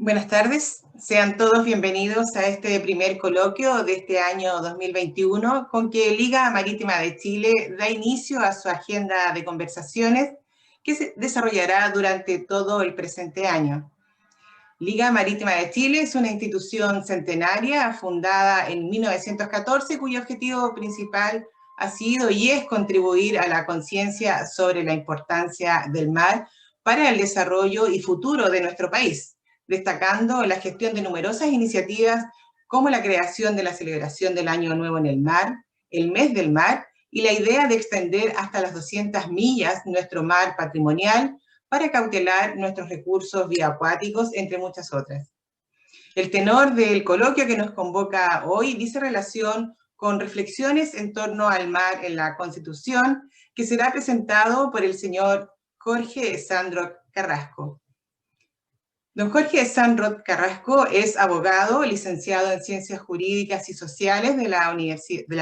Buenas tardes, sean todos bienvenidos a este primer coloquio de este año 2021 con que Liga Marítima de Chile da inicio a su agenda de conversaciones que se desarrollará durante todo el presente año. Liga Marítima de Chile es una institución centenaria fundada en 1914 cuyo objetivo principal ha sido y es contribuir a la conciencia sobre la importancia del mar para el desarrollo y futuro de nuestro país, destacando la gestión de numerosas iniciativas como la creación de la celebración del Año Nuevo en el Mar, el Mes del Mar y la idea de extender hasta las 200 millas nuestro mar patrimonial para cautelar nuestros recursos bioacuáticos, entre muchas otras. El tenor del coloquio que nos convoca hoy dice relación con reflexiones en torno al mar en la Constitución, que será presentado por el señor Jorge Sandrock Carrasco. Don Jorge Sandrock Carrasco es abogado, licenciado en Ciencias Jurídicas y Sociales de la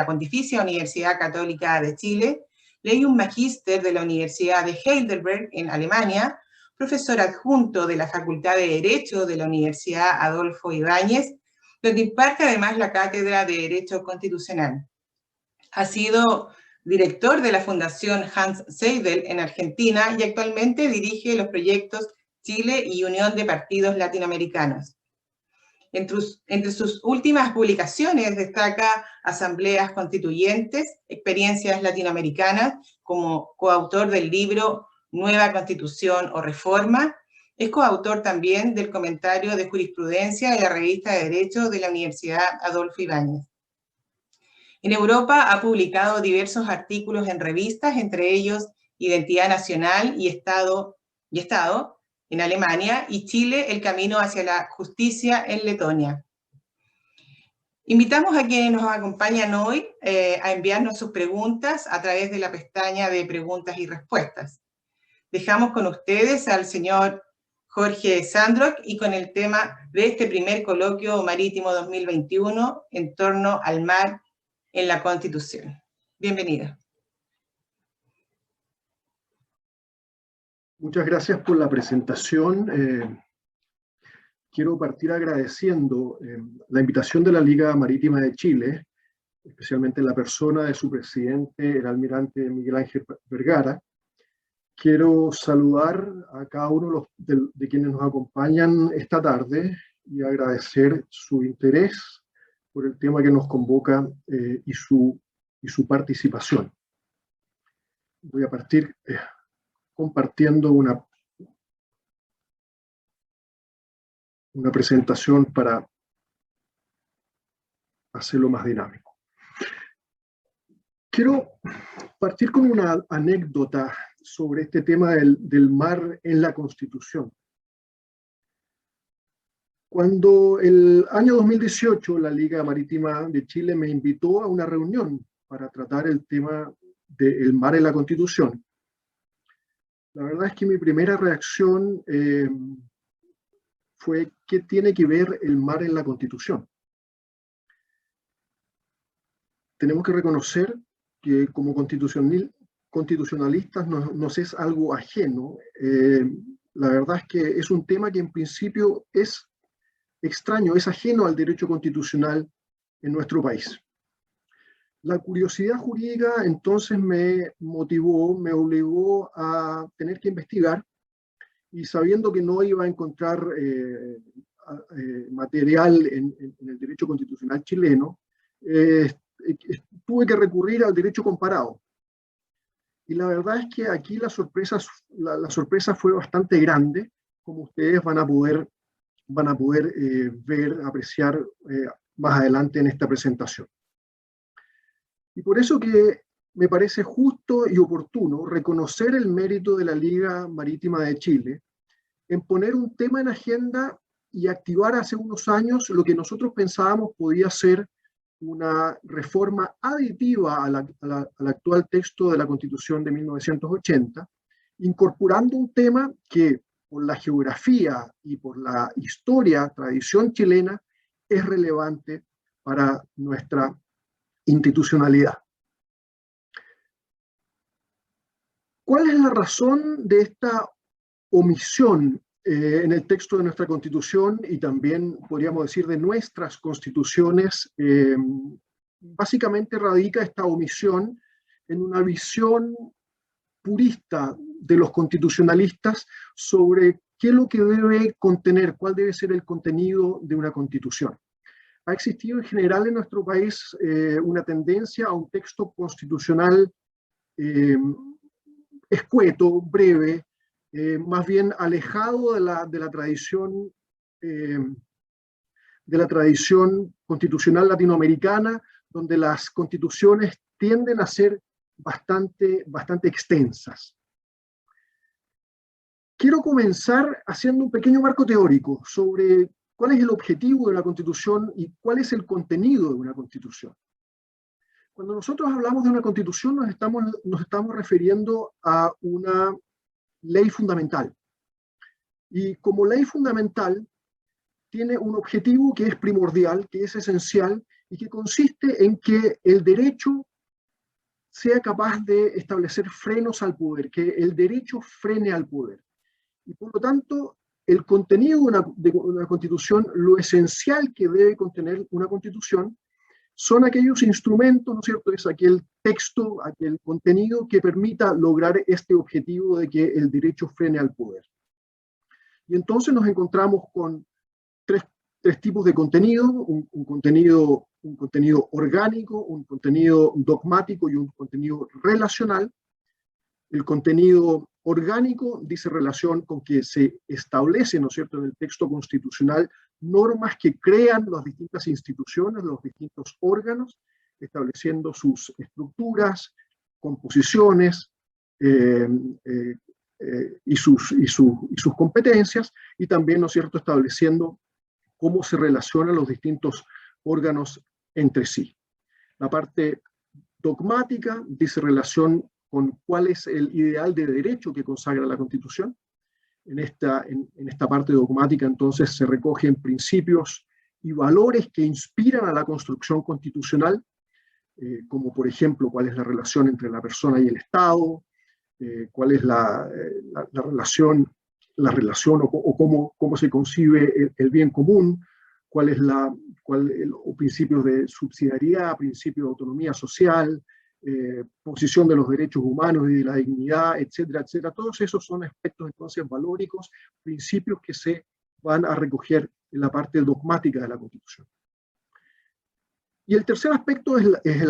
Pontificia Universidad Católica de Chile, ley un magíster de la Universidad de Heidelberg en Alemania, profesor adjunto de la Facultad de Derecho de la Universidad Adolfo Ibáñez, donde imparte además la Cátedra de Derecho Constitucional. Ha sido director de la Fundación Hans Seidel en Argentina y actualmente dirige los proyectos Chile y Unión de Partidos Latinoamericanos. Entre sus últimas publicaciones destaca Asambleas Constituyentes, Experiencias Latinoamericanas, como coautor del libro Nueva Constitución o Reforma. Es coautor también del comentario de jurisprudencia de la revista de Derecho de la Universidad Adolfo Ibáñez. En Europa ha publicado diversos artículos en revistas, entre ellos Identidad Nacional y Estado en Alemania, y Chile, el camino hacia la justicia en Letonia. Invitamos a quienes nos acompañan hoy a enviarnos sus preguntas a través de la pestaña de preguntas y respuestas. Dejamos con ustedes al señor Jorge Sandrock y con el tema de este primer coloquio marítimo 2021 en torno al mar en la Constitución. Bienvenido. Muchas gracias por la presentación. Quiero partir agradeciendo la invitación de la Liga Marítima de Chile, especialmente en la persona de su presidente, el almirante Miguel Ángel Vergara. Quiero saludar a cada uno de quienes nos acompañan esta tarde y agradecer su interés por el tema que nos convoca y su participación. Voy a partir compartiendo una presentación para hacerlo más dinámico. Quiero partir con una anécdota sobre este tema del mar en la Constitución. Cuando el año 2018 la Liga Marítima de Chile me invitó a una reunión para tratar el tema del mar en la Constitución, la verdad es que mi primera reacción fue ¿qué tiene que ver el mar en la Constitución? Tenemos que reconocer que como constitucionalistas nos es algo ajeno. La verdad es que es un tema que en principio es extraño, es ajeno al derecho constitucional en nuestro país. La curiosidad jurídica entonces me motivó, me obligó a tener que investigar, y sabiendo que no iba a encontrar material en el derecho constitucional chileno, tuve que recurrir al derecho comparado. Y la verdad es que aquí la sorpresa fue bastante grande, como ustedes van a poder ver, apreciar más adelante en esta presentación. Y por eso que me parece justo y oportuno reconocer el mérito de la Liga Marítima de Chile en poner un tema en agenda y activar hace unos años lo que nosotros pensábamos podía ser una reforma aditiva al actual texto de la Constitución de 1980, incorporando un tema que por la geografía y por la historia, tradición chilena, es relevante para nuestra institucionalidad. ¿Cuál es la razón de esta omisión en el texto de nuestra Constitución y también, podríamos decir, de nuestras constituciones, básicamente radica esta omisión en una visión purista de los constitucionalistas sobre qué es lo que debe contener, cuál debe ser el contenido de una constitución. Ha existido en general en nuestro país una tendencia a un texto constitucional escueto, breve, más bien alejado de la tradición constitucional latinoamericana, donde las constituciones tienden a ser bastante extensas. Quiero comenzar haciendo un pequeño marco teórico sobre cuál es el objetivo de una constitución y cuál es el contenido de una constitución. Cuando nosotros hablamos de una constitución nos estamos refiriendo a una ley fundamental. Y como ley fundamental tiene un objetivo que es primordial, que es esencial y que consiste en que el derecho sea capaz de establecer frenos al poder, que el derecho frene al poder. Y por lo tanto, el contenido de una constitución, lo esencial que debe contener una constitución, son aquellos instrumentos, ¿no es cierto? Es aquel texto, aquel contenido que permita lograr este objetivo de que el derecho frene al poder. Y entonces nos encontramos con tres tipos de contenido, un contenido orgánico, un contenido dogmático y un contenido relacional. El contenido orgánico dice relación con que se establece, ¿no es cierto?, en el texto constitucional normas que crean las distintas instituciones, los distintos órganos, estableciendo sus estructuras, composiciones y sus competencias, y también, ¿no es cierto?, estableciendo cómo se relacionan los distintos órganos entre sí. La parte dogmática dice relación con cuál es el ideal de derecho que consagra la Constitución. En esta parte dogmática, entonces, se recogen principios y valores que inspiran a la construcción constitucional, como por ejemplo, cuál es la relación entre la persona y el Estado, cuál es la relación o cómo se concibe el bien común, cuáles los principios de subsidiariedad, principios de autonomía social, posición de los derechos humanos y de la dignidad, etcétera, etcétera. Todos esos son aspectos entonces valóricos, principios que se van a recoger en la parte dogmática de la Constitución. Y el tercer aspecto es el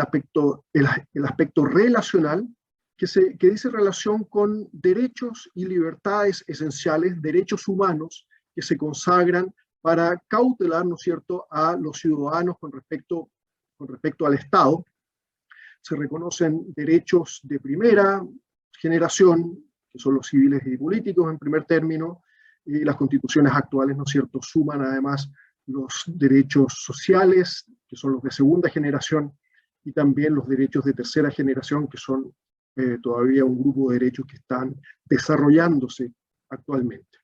aspecto relacional, que dice relación con derechos y libertades esenciales, derechos humanos que se consagran para cautelar, ¿no es cierto?, a los ciudadanos con respecto al Estado. Se reconocen derechos de primera generación, que son los civiles y políticos en primer término, y las constituciones actuales, ¿no es cierto?, suman además los derechos sociales, que son los de segunda generación, y también los derechos de tercera generación, que son todavía un grupo de derechos que están desarrollándose actualmente.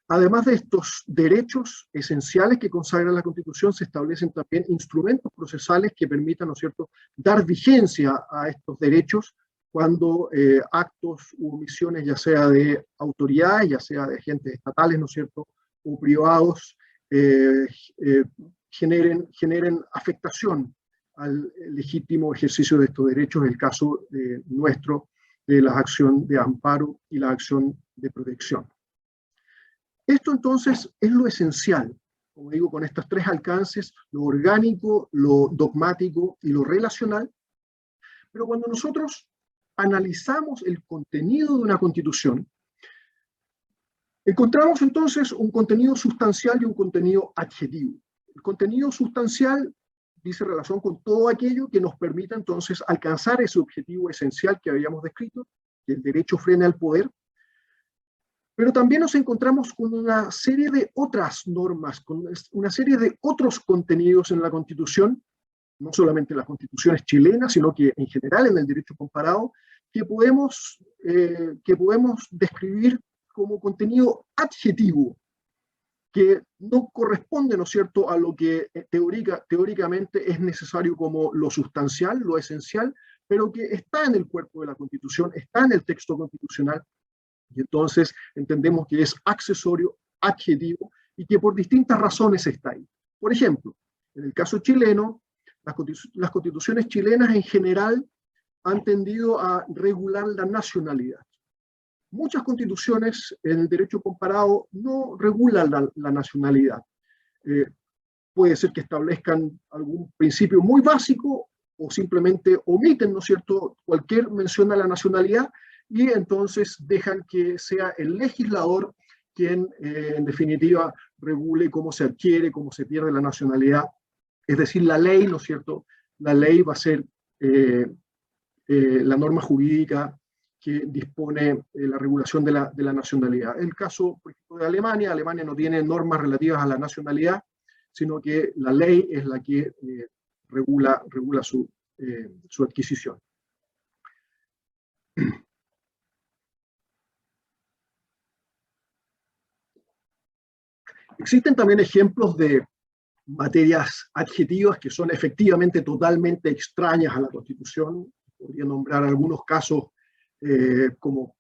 Además de estos derechos esenciales que consagra la Constitución, se establecen también instrumentos procesales que permitan, ¿no es cierto?, dar vigencia a estos derechos cuando actos u omisiones, ya sea de autoridades, ya sea de agentes estatales, ¿no es cierto?, o privados, generen afectación al legítimo ejercicio de estos derechos, en el caso nuestro, de la acción de amparo y la acción de protección. Esto entonces es lo esencial, como digo, con estos tres alcances, lo orgánico, lo dogmático y lo relacional. Pero cuando nosotros analizamos el contenido de una constitución, encontramos entonces un contenido sustancial y un contenido adjetivo. El contenido sustancial dice relación con todo aquello que nos permita entonces alcanzar ese objetivo esencial que habíamos descrito, que el derecho frene al poder. Pero también nos encontramos con una serie de otras normas, con una serie de otros contenidos en la Constitución, no solamente en las constituciones chilenas, sino que en general en el derecho comparado, que podemos describir como contenido adjetivo, que no corresponde, ¿no es cierto?, a lo que teóricamente es necesario como lo sustancial, lo esencial, pero que está en el cuerpo de la Constitución, está en el texto constitucional, Y entonces entendemos que es accesorio, adjetivo, y que por distintas razones está ahí. Por ejemplo, en el caso chileno, las constituciones chilenas en general han tendido a regular la nacionalidad. Muchas constituciones en el derecho comparado no regulan la nacionalidad. Puede ser que establezcan algún principio muy básico o simplemente omiten, ¿no es cierto?, cualquier mención a la nacionalidad y entonces dejan que sea el legislador quien, en definitiva, regule cómo se adquiere, cómo se pierde la nacionalidad. Es decir, la ley, ¿no es cierto?, la ley va a ser la norma jurídica que dispone la regulación de la nacionalidad. El caso, por ejemplo, de Alemania. Alemania no tiene normas relativas a la nacionalidad, sino que la ley es la que regula su adquisición. Existen también ejemplos de materias adjetivas que son efectivamente totalmente extrañas a la Constitución. Podría nombrar algunos casos como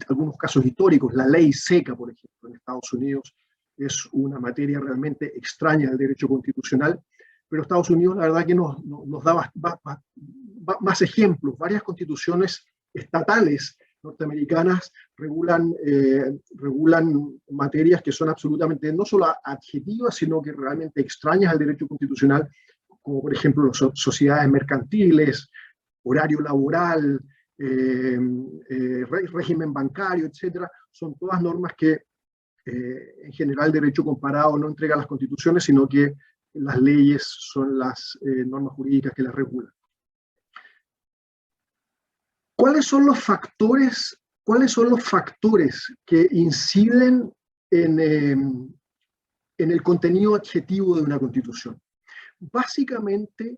algunos casos históricos. La ley seca, por ejemplo, en Estados Unidos es una materia realmente extraña del derecho constitucional, pero Estados Unidos la verdad que nos da más ejemplos. Varias constituciones estatales norteamericanas regulan materias que son absolutamente no solo adjetivas, sino que realmente extrañas al derecho constitucional, como por ejemplo sociedades mercantiles, horario laboral, régimen bancario, etcétera. Son todas normas que en general el derecho comparado no entrega a las constituciones, sino que las leyes son las normas jurídicas que las regulan. ¿Cuáles son los factores que inciden en el contenido adjetivo de una constitución? Básicamente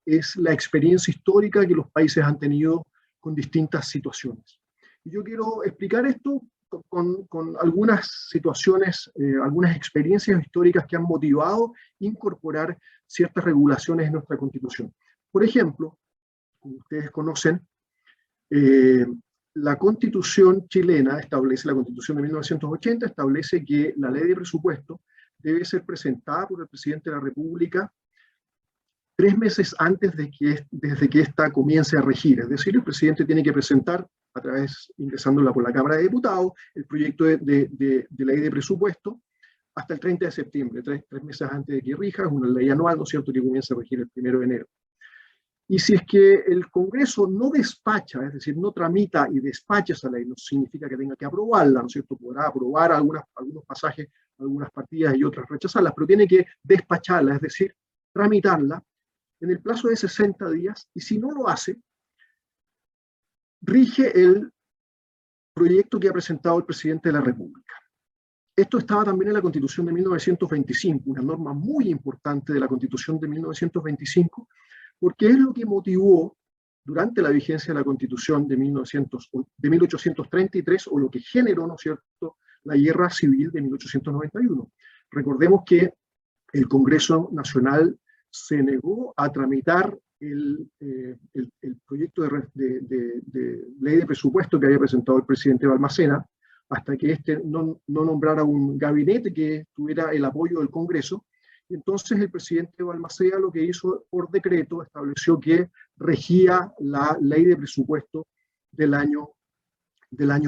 es la experiencia histórica que los países han tenido con distintas situaciones. Y yo quiero explicar esto con algunas situaciones, algunas experiencias históricas que han motivado incorporar ciertas regulaciones en nuestra Constitución. Por ejemplo, como ustedes conocen, la Constitución chilena establece, la Constitución de 1980 establece que la ley de presupuesto debe ser presentada por el presidente de la República 3 meses antes desde que ésta comience a regir. Es decir, el presidente tiene que presentar, ingresándola por la Cámara de Diputados, el proyecto de ley de presupuesto hasta el 30 de septiembre, 3 meses antes de que rija. Es una ley anual, ¿no es cierto?, que comienza a regir el 1 de enero. Y si es que el Congreso no despacha, es decir, no tramita y despacha esa ley, no significa que tenga que aprobarla, ¿no es cierto? Podrá aprobar algunos pasajes, algunas partidas y otras rechazarlas, pero tiene que despacharla, es decir, tramitarla en el plazo de 60 días, y si no lo hace, rige el proyecto que ha presentado el presidente de la República. Esto estaba también en la Constitución de 1925, una norma muy importante de la Constitución de 1925, porque es lo que motivó durante la vigencia de la Constitución de 1833, o lo que generó, ¿no es cierto?, la Guerra Civil de 1891. Recordemos que el Congreso Nacional se negó a tramitar el proyecto de ley de presupuesto que había presentado el presidente Balmaceda, hasta que éste no nombrara un gabinete que tuviera el apoyo del Congreso. Entonces el presidente Balmaceda lo que hizo por decreto estableció que regía la ley de presupuesto del año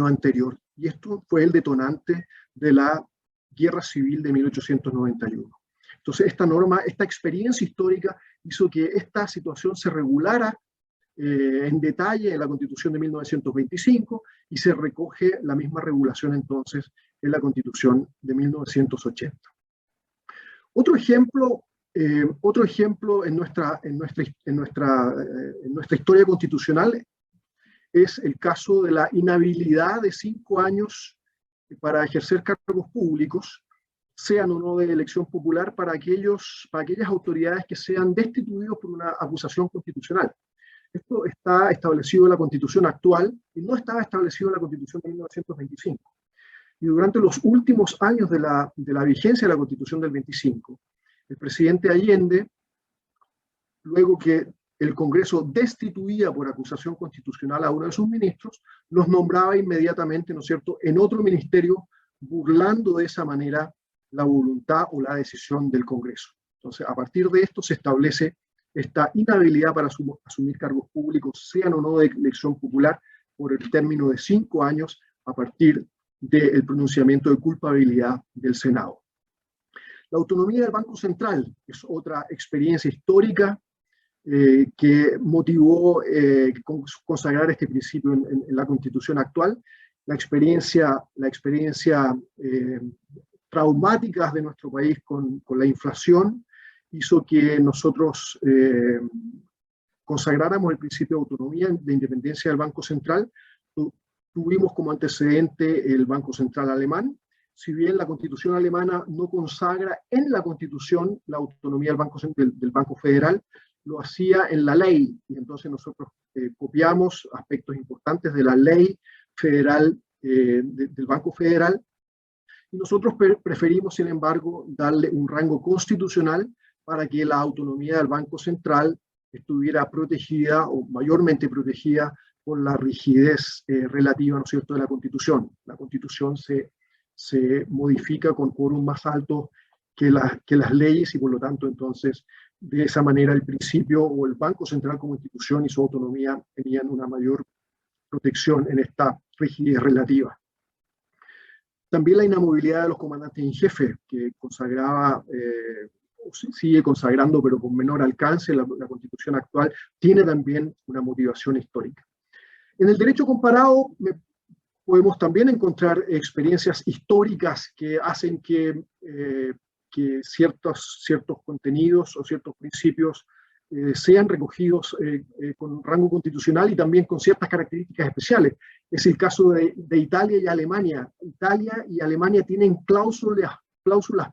anterior. Y esto fue el detonante de la Guerra Civil de 1891. Entonces esta experiencia histórica hizo que esta situación se regulara en detalle en la Constitución de 1925 y se recoge la misma regulación entonces en la Constitución de 1980. Otro ejemplo en nuestra historia constitucional es el caso de la inhabilidad de 5 años para ejercer cargos públicos, sean o no de elección popular, para aquellas autoridades que sean destituidos por una acusación constitucional. Esto está establecido en la Constitución actual y no estaba establecido en la Constitución de 1925. Y durante los últimos años de la vigencia de la Constitución del 25, el presidente Allende, luego que el Congreso destituía por acusación constitucional a uno de sus ministros, los nombraba inmediatamente, ¿no es cierto?, en otro ministerio, burlando de esa manera la voluntad o la decisión del Congreso. Entonces, a partir de esto se establece esta inhabilidad para asumir cargos públicos, sean o no de elección popular, por el término de 5 años a partir del pronunciamiento de culpabilidad del Senado. La autonomía del Banco Central es otra experiencia histórica que motivó consagrar este principio en la Constitución actual. La experiencia traumática de nuestro país con la inflación hizo que nosotros consagráramos el principio de autonomía, de independencia del Banco Central. Tuvimos como antecedente el Banco Central alemán. Si bien la Constitución alemana no consagra en la Constitución la autonomía del Banco Federal, lo hacía en la ley, y entonces nosotros copiamos aspectos importantes de la ley federal del Banco Federal, y nosotros preferimos, sin embargo, darle un rango constitucional para que la autonomía del Banco Central estuviera protegida o mayormente protegida por la rigidez relativa, ¿no es cierto?, de la Constitución. La Constitución se modifica con quórum más alto que las leyes, y por lo tanto, entonces, de esa manera el principio o el Banco Central como institución y su autonomía tenían una mayor protección en esta rigidez relativa. También la inamovilidad de los comandantes en jefe, que consagraba, sigue consagrando, pero con menor alcance, la Constitución actual, tiene también una motivación histórica. En el derecho comparado podemos también encontrar experiencias históricas que hacen que ciertos contenidos o ciertos principios sean recogidos con rango constitucional y también con ciertas características especiales. Es el caso de Italia y Alemania. Italia y Alemania tienen cláusulas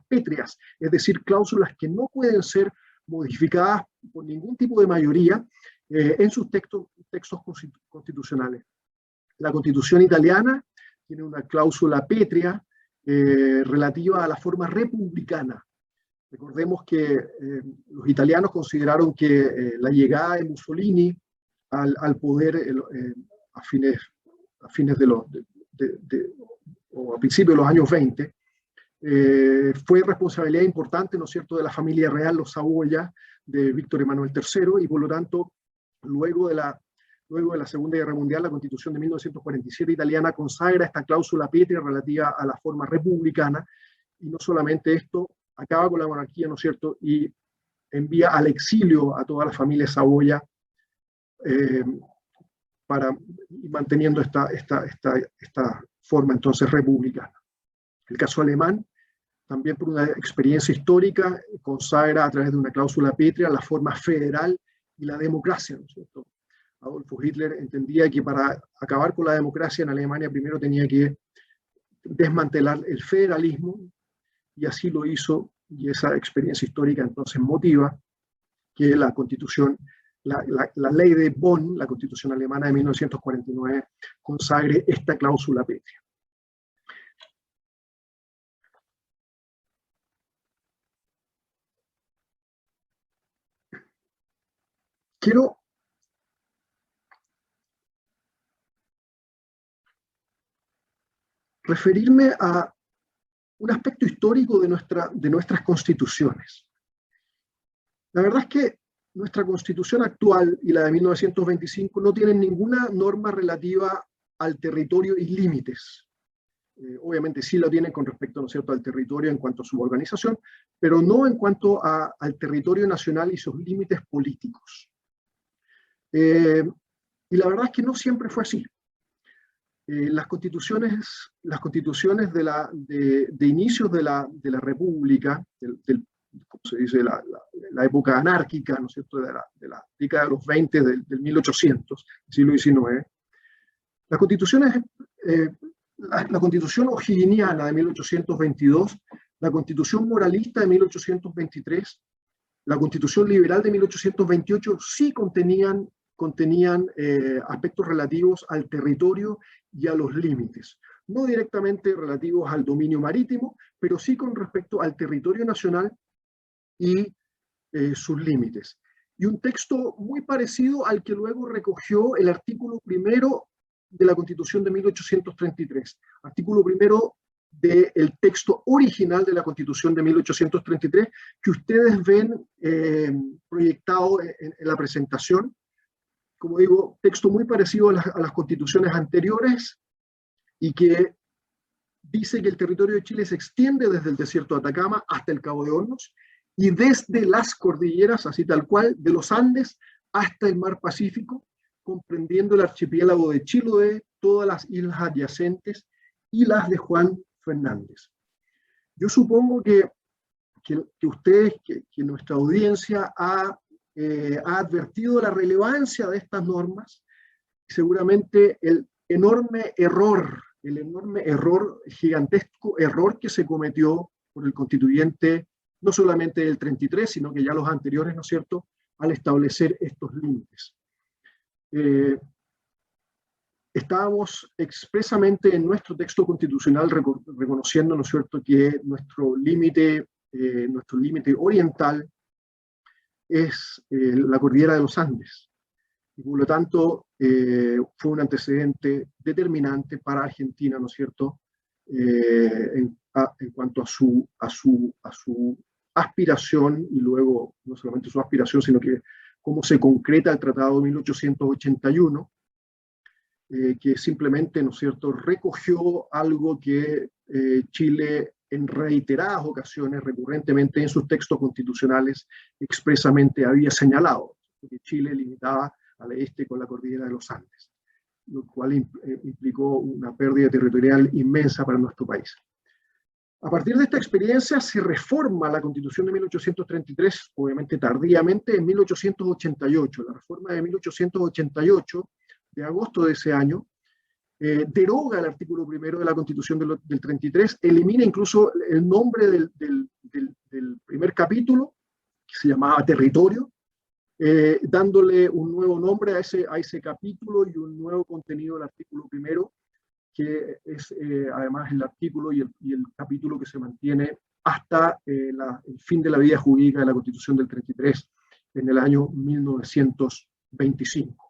pétreas, es decir, cláusulas que no pueden ser modificadas por ningún tipo de mayoría en sus textos constitucionales. La Constitución italiana tiene una cláusula pétrea relativa a la forma republicana. Recordemos que los italianos consideraron que la llegada de Mussolini al poder a fines o a principios de los años 20 fue responsabilidad importante, ¿no es cierto?, de la familia real, los Saboya, de Víctor Emanuel III, y por lo tanto, luego de la Segunda Guerra Mundial, la Constitución de 1947 italiana consagra esta cláusula pétrea relativa a la forma republicana, y no solamente esto, acaba con la monarquía, ¿no es cierto?, y envía al exilio a toda la familia Saboya, manteniendo esta forma entonces republicana. El caso alemán, también por una experiencia histórica, consagra a través de una cláusula pétrea la forma federal y la democracia, ¿no es cierto? Adolfo Hitler entendía que para acabar con la democracia en Alemania primero tenía que desmantelar el federalismo, y así lo hizo, y esa experiencia histórica entonces motiva que la Constitución, la ley de Bonn, la Constitución alemana de 1949, consagre esta cláusula pétrea. Quiero referirme a un aspecto histórico de nuestras constituciones. La verdad es que nuestra Constitución actual y la de 1925 no tienen ninguna norma relativa al territorio y límites. Obviamente sí lo tienen con respecto, ¿no es cierto?, al territorio en cuanto a su organización, pero no en cuanto al territorio nacional y sus límites políticos. Y la verdad es que no siempre fue así. Las constituciones de inicios de la República, como se dice, la época anárquica, ¿no es cierto?, de la década de los 20 del 1800, siglo XIX, la Constitución o'higginiana de 1822, la Constitución moralista de 1823, la Constitución liberal de 1828 sí contenían aspectos relativos al territorio y a los límites. No directamente relativos al dominio marítimo, pero sí con respecto al territorio nacional y sus límites. y un texto muy parecido al que luego recogió el artículo primero de la Constitución de 1833, artículo primero del texto original de la Constitución de 1833, que ustedes ven proyectado en la presentación. Como digo, texto muy parecido a las constituciones anteriores y que dice que el territorio de Chile se extiende desde el desierto de Atacama hasta el Cabo de Hornos y desde las cordilleras, así tal cual, de los Andes hasta el mar Pacífico, comprendiendo el archipiélago de Chiloé, todas las islas adyacentes y las de Juan Fernández. Yo supongo que ustedes, que nuestra audiencia ha advertido la relevancia de estas normas, seguramente el enorme error, gigantesco error que se cometió por el constituyente, no solamente del 33, sino que ya los anteriores, ¿no es cierto?, al establecer estos límites. Estábamos expresamente en nuestro texto constitucional reconociendo, ¿no es cierto?, que nuestro límite oriental es la cordillera de los Andes. Y por lo tanto, fue un antecedente determinante para Argentina, ¿no es cierto?, en cuanto a su aspiración, y luego no solamente su aspiración, sino que cómo se concreta el Tratado de 1881, que simplemente, ¿no es cierto?, recogió algo que Chile en reiteradas ocasiones, recurrentemente en sus textos constitucionales, expresamente había señalado, que Chile limitaba al este con la cordillera de los Andes, lo cual implicó una pérdida territorial inmensa para nuestro país. A partir de esta experiencia se reforma la Constitución de 1833, obviamente tardíamente, en 1888. La reforma de 1888, de agosto de ese año, deroga el artículo primero de la Constitución del 33, elimina incluso el nombre del primer capítulo, que se llamaba Territorio, dándole un nuevo nombre a ese capítulo y un nuevo contenido del artículo primero, que es además el artículo y el capítulo que se mantiene hasta el fin de la vida jurídica de la Constitución del 33 en el año 1925.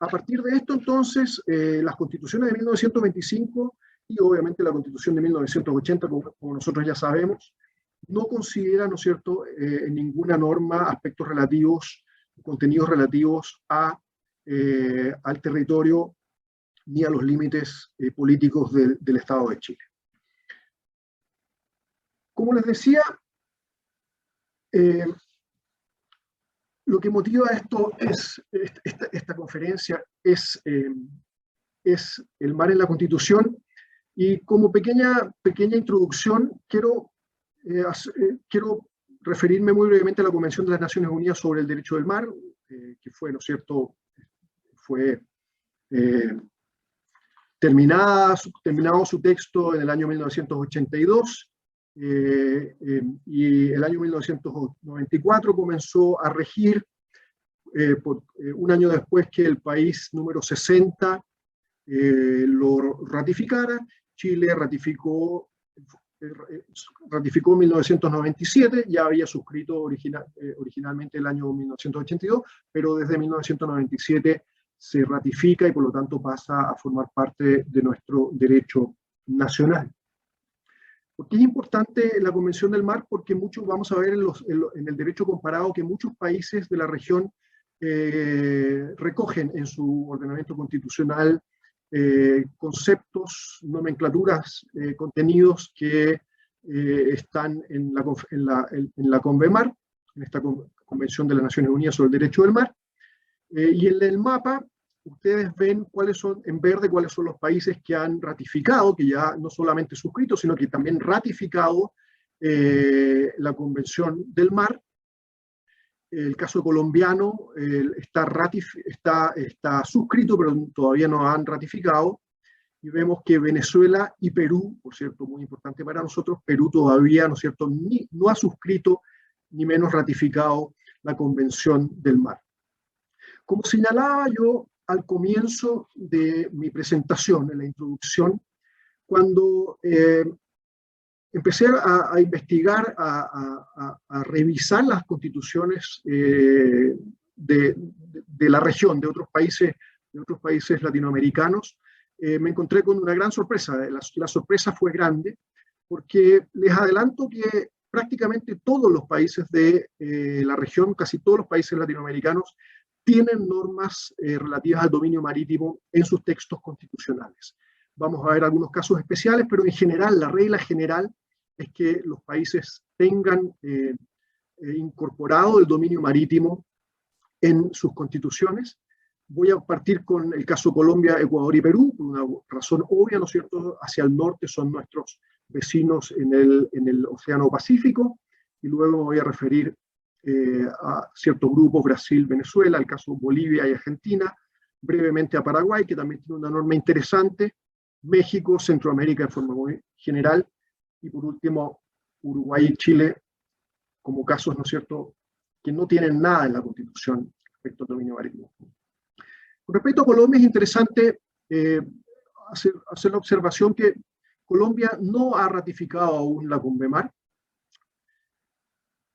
A partir de esto, entonces, las constituciones de 1925 y obviamente la Constitución de 1980, como nosotros ya sabemos, no considera, ¿no es cierto?, en ninguna norma aspectos relativos, contenidos relativos al territorio ni a los límites políticos del Estado de Chile. Como les decía, lo que motiva esto es esta conferencia es el mar en la Constitución, y como pequeña introducción quiero referirme muy brevemente a la Convención de las Naciones Unidas sobre el Derecho del Mar, que fue, ¿no es cierto?, fue terminado su texto en el año 1982, y el año 1994 comenzó a regir, un año después que el país número 60 lo ratificara. Chile ratificó en 1997, ya había suscrito originalmente el año 1982, pero desde 1997 se ratifica y por lo tanto pasa a formar parte de nuestro derecho nacional. ¿Por qué es importante la Convención del Mar? Porque vamos a ver en el derecho comparado que muchos países de la región recogen en su ordenamiento constitucional conceptos, nomenclaturas, contenidos que están en la CONVEMAR, en esta Convención de las Naciones Unidas sobre el Derecho del Mar. Y en el mapa ustedes ven en verde cuáles son los países que han ratificado, que ya no solamente suscrito, sino que también ratificado la Convención del Mar. El caso colombiano está suscrito, pero todavía no han ratificado. Y vemos que Venezuela y Perú, por cierto, muy importante para nosotros, Perú todavía, ¿no es cierto?, no ha suscrito ni menos ratificado la Convención del Mar. Como señalaba yo al comienzo de mi presentación, en la introducción, cuando empecé a investigar, a revisar las constituciones de la región, de otros países latinoamericanos. Me encontré con una gran sorpresa. La sorpresa fue grande, porque les adelanto que prácticamente todos los países de la región, casi todos los países latinoamericanos, tienen normas relativas al dominio marítimo en sus textos constitucionales. Vamos a ver algunos casos especiales, pero en general, la regla general es que los países tengan incorporado el dominio marítimo en sus constituciones. Voy a partir con el caso Colombia, Ecuador y Perú, por una razón obvia, ¿no es cierto? Hacia el norte son nuestros vecinos en el Océano Pacífico, y luego me voy a referir a ciertos grupos, Brasil, Venezuela, el caso Bolivia y Argentina, brevemente a Paraguay, que también tiene una norma interesante, México, Centroamérica de forma muy general, y por último Uruguay y Chile como casos, ¿no es cierto?, que no tienen nada en la Constitución respecto al dominio marítimo. Con respecto a Colombia es interesante hacer la observación que Colombia no ha ratificado aún la CONVEMAR.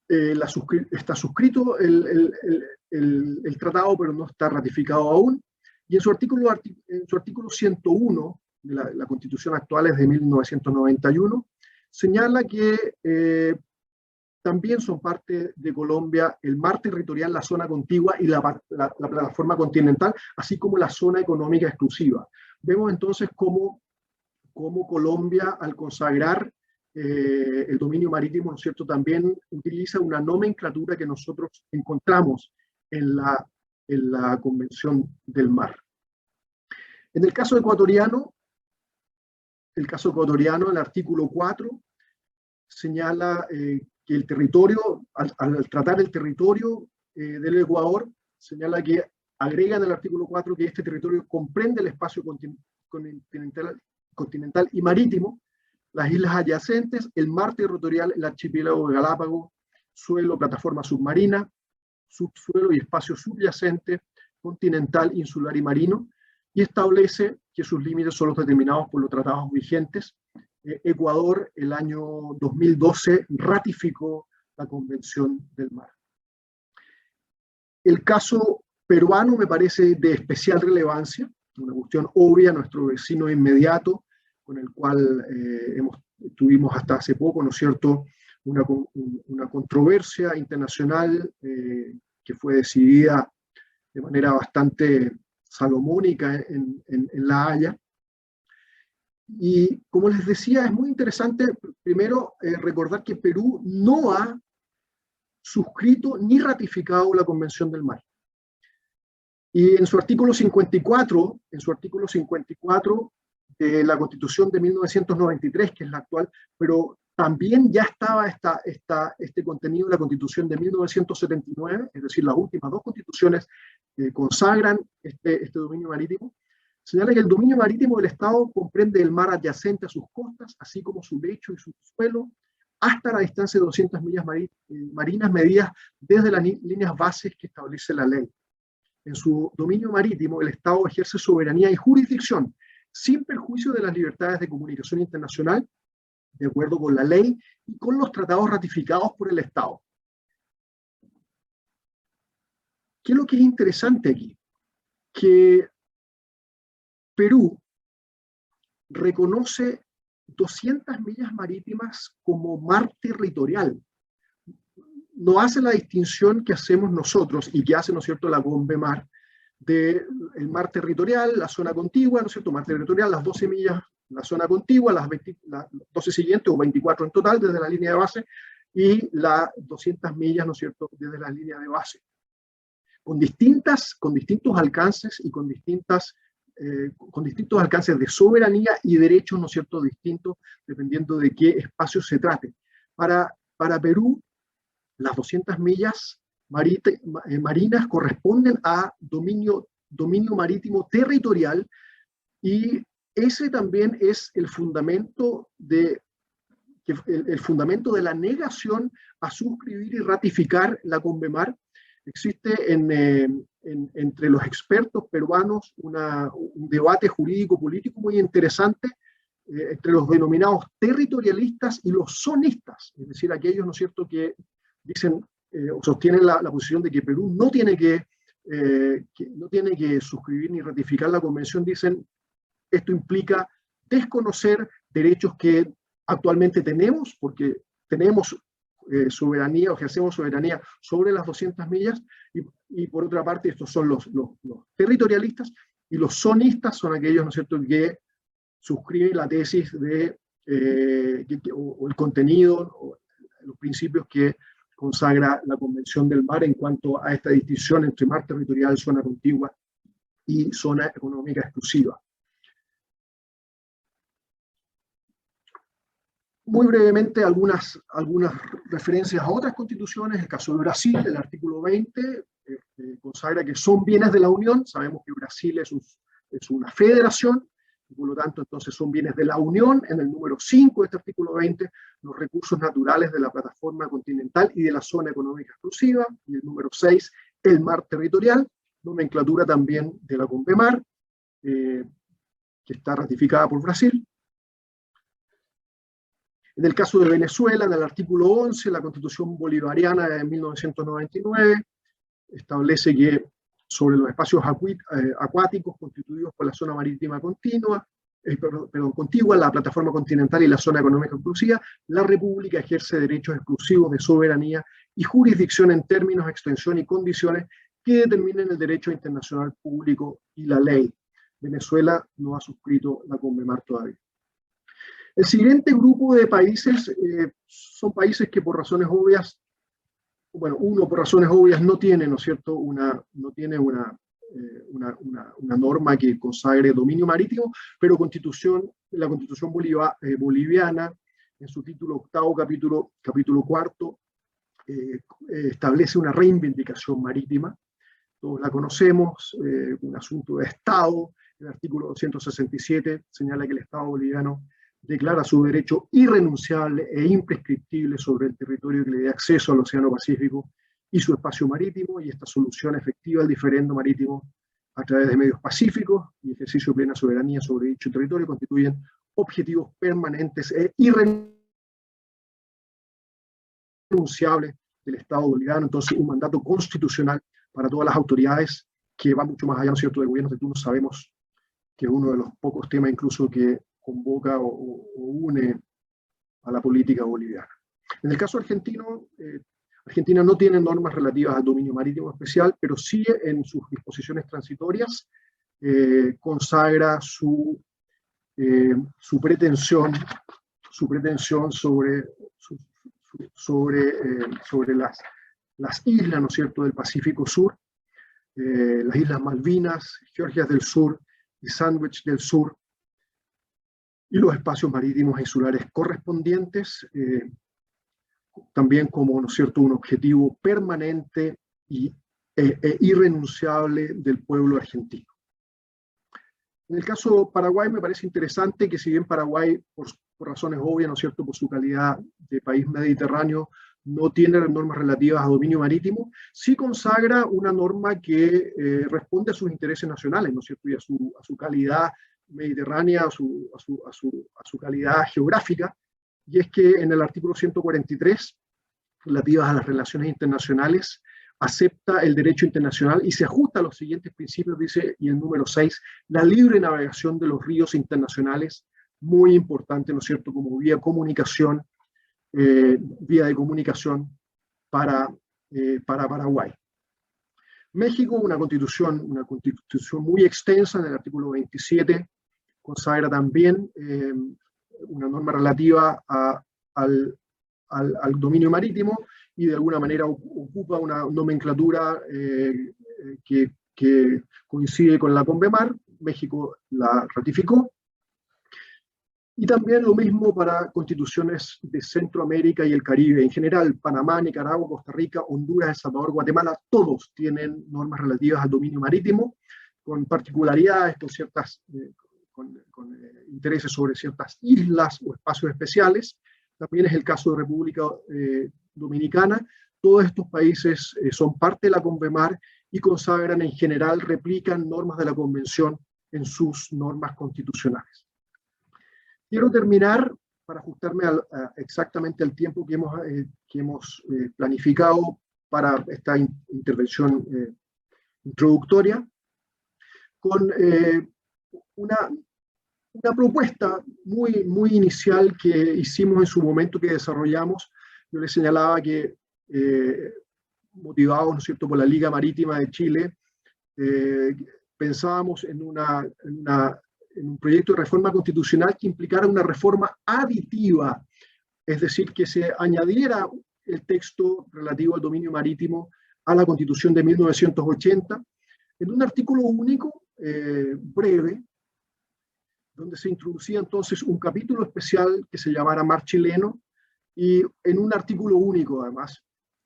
Está suscrito el tratado, pero no está ratificado aún. Y en su artículo 101 de la Constitución actual, es de 1991, señala que también son parte de Colombia el mar territorial, la zona contigua y la plataforma continental, así como la zona económica exclusiva. Vemos entonces cómo Colombia, al consagrar el dominio marítimo, ¿no es cierto?, también utiliza una nomenclatura que nosotros encontramos en la Convención del Mar. En el caso ecuatoriano, el artículo 4 señala que el territorio, al tratar el territorio del Ecuador, señala que agrega en el artículo 4 que este territorio comprende el espacio continental y marítimo, las islas adyacentes, el mar territorial, el archipiélago de Galápagos, suelo, plataforma submarina, subsuelo y espacio subyacente, continental, insular y marino, y establece que sus límites son los determinados por los tratados vigentes. Ecuador, el año 2012, ratificó la Convención del Mar. El caso peruano me parece de especial relevancia, una cuestión obvia, nuestro vecino inmediato, con el cual tuvimos hasta hace poco, ¿no es cierto?, una controversia internacional que fue decidida de manera bastante salomónica en La Haya. Y como les decía, es muy interesante primero recordar que Perú no ha suscrito ni ratificado la Convención del Mar. Y en su artículo 54, de la Constitución de 1993, que es la actual, pero también ya estaba este contenido en la Constitución de 1979, es decir, las últimas dos constituciones consagran este dominio marítimo. Señala que el dominio marítimo del Estado comprende el mar adyacente a sus costas, así como su lecho y su suelo, hasta la distancia de 200 millas marinas medidas desde las líneas bases que establece la ley. En su dominio marítimo, el Estado ejerce soberanía y jurisdicción, sin perjuicio de las libertades de comunicación internacional, de acuerdo con la ley y con los tratados ratificados por el Estado. ¿Qué es lo que es interesante aquí? Que Perú reconoce 200 millas marítimas como mar territorial. No hace la distinción que hacemos nosotros y que hace, ¿no es cierto?, la CONVEMAR, del mar territorial, la zona contigua, ¿no es cierto?, mar territorial, las 12 millas, la zona contigua, las 12 siguientes o 24 en total desde la línea de base, y las 200 millas, ¿no es cierto?, desde la línea de base. Con distintos alcances y con distintos alcances de soberanía y derechos, ¿no es cierto?, distintos, dependiendo de qué espacio se trate. Para Perú, las 200 millas marinas corresponden a dominio marítimo territorial, y ese también es el fundamento de la negación a suscribir y ratificar la CONVEMAR. Existe entre los expertos peruanos un debate jurídico-político muy interesante entre los denominados territorialistas y los zonistas, es decir, aquellos, ¿no es cierto?, que dicen o sostienen la posición de que Perú no tiene que suscribir ni ratificar la convención. Dicen, esto implica desconocer derechos que actualmente tenemos, porque tenemos soberanía, o ejercemos soberanía sobre las 200 millas, y por otra parte estos son los territorialistas, y los zonistas son aquellos, ¿no es cierto?, que suscriben la tesis de, o el contenido, o los principios que consagra la Convención del Mar en cuanto a esta distinción entre mar territorial, zona contigua y zona económica exclusiva. Muy brevemente, algunas referencias a otras constituciones. El caso de Brasil, el artículo 20, consagra que son bienes de la Unión. Sabemos que Brasil es una federación, y por lo tanto entonces son bienes de la Unión. En el número 5 de este artículo 20, los recursos naturales de la plataforma continental y de la zona económica exclusiva. Y el número 6, el mar territorial, nomenclatura también de la CONVEMAR, que está ratificada por Brasil. En el caso de Venezuela, en el artículo 11, la Constitución Bolivariana de 1999 establece que sobre los espacios acuáticos constituidos por la zona marítima contigua, la plataforma continental y la zona económica exclusiva, la República ejerce derechos exclusivos de soberanía y jurisdicción en términos, extensión y condiciones que determinen el derecho internacional público y la ley. Venezuela no ha suscrito la CONVEMAR todavía. El siguiente grupo de países son países que por razones obvias, bueno, uno por razones obvias no tiene, ¿no es cierto?, una norma que consagre dominio marítimo, pero la Constitución boliviana, en su título octavo, capítulo cuarto, establece una reivindicación marítima. Todos la conocemos, un asunto de Estado. El artículo 267 señala que el Estado boliviano declara su derecho irrenunciable e imprescriptible sobre el territorio que le dé acceso al Océano Pacífico y su espacio marítimo, y esta solución efectiva al diferendo marítimo a través de medios pacíficos y ejercicio de plena soberanía sobre dicho territorio constituyen objetivos permanentes e irrenunciables del Estado boliviano. Entonces, un mandato constitucional para todas las autoridades que va mucho más allá, ¿no es cierto?, del gobierno de turno. Sabemos que es uno de los pocos temas incluso que convoca o une a la política boliviana. En el caso argentino, Argentina no tiene normas relativas al dominio marítimo especial, pero sí en sus disposiciones transitorias consagra su pretensión sobre las islas, ¿no es cierto?, del Pacífico Sur, las Islas Malvinas, Georgias del Sur y Sandwich del Sur, y los espacios marítimos e insulares correspondientes, también como, ¿no es cierto?, un objetivo permanente e irrenunciable del pueblo argentino. En el caso de Paraguay me parece interesante que, si bien Paraguay, por razones obvias, ¿no es cierto?, por su calidad de país mediterráneo, no tiene normas relativas a dominio marítimo, sí consagra una norma que responde a sus intereses nacionales, ¿no es cierto?, y a su calidad mediterránea, a su calidad geográfica, y es que en el artículo 143, relativas a las relaciones internacionales, acepta el derecho internacional y se ajusta a los siguientes principios, dice, y el número 6, la libre navegación de los ríos internacionales, muy importante, ¿no es cierto?, como vía de comunicación para Paraguay. México, una constitución muy extensa. En el artículo 27 consagra también una norma relativa al dominio marítimo, y de alguna manera ocupa una nomenclatura que coincide con la CONVEMAR. México la ratificó. Y también lo mismo para constituciones de Centroamérica y el Caribe en general. Panamá, Nicaragua, Costa Rica, Honduras, El Salvador, Guatemala, todos tienen normas relativas al dominio marítimo, con particularidades, con intereses sobre ciertas islas o espacios especiales. También es el caso de República Dominicana. Todos estos países son parte de la CONVEMAR y consagran, en general, replican normas de la Convención en sus normas constitucionales. Quiero terminar, para ajustarme exactamente al tiempo que hemos planificado para esta intervención introductoria, con una propuesta muy inicial que hicimos en su momento, que desarrollamos. Yo les señalaba que, motivados, ¿no es cierto?, por la Liga Marítima de Chile, pensábamos en un proyecto de reforma constitucional que implicara una reforma aditiva, es decir, que se añadiera el texto relativo al dominio marítimo a la Constitución de 1980, en un artículo único, breve, donde se introducía entonces un capítulo especial que se llamara Mar Chileno, y en un artículo único además,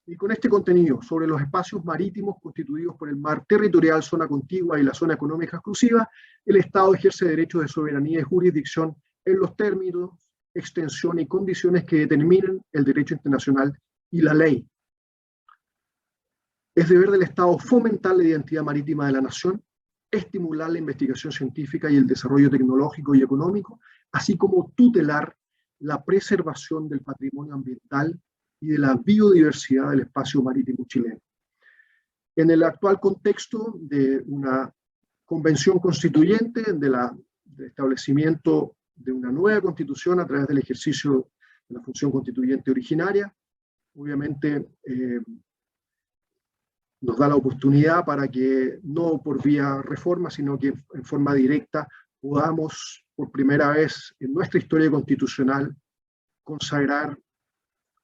y con este contenido: sobre los espacios marítimos constituidos por el mar territorial, zona contigua y la zona económica exclusiva, el Estado ejerce derechos de soberanía y jurisdicción en los términos, extensión y condiciones que determinen el derecho internacional y la ley. Es deber del Estado fomentar la identidad marítima de la nación, estimular la investigación científica y el desarrollo tecnológico y económico, así como tutelar la preservación del patrimonio ambiental y de la biodiversidad del espacio marítimo chileno. En el actual contexto de una convención constituyente, del establecimiento de una nueva constitución a través del ejercicio de la función constituyente originaria, obviamente nos da la oportunidad para que, no por vía reforma, sino que en forma directa, podamos por primera vez en nuestra historia constitucional consagrar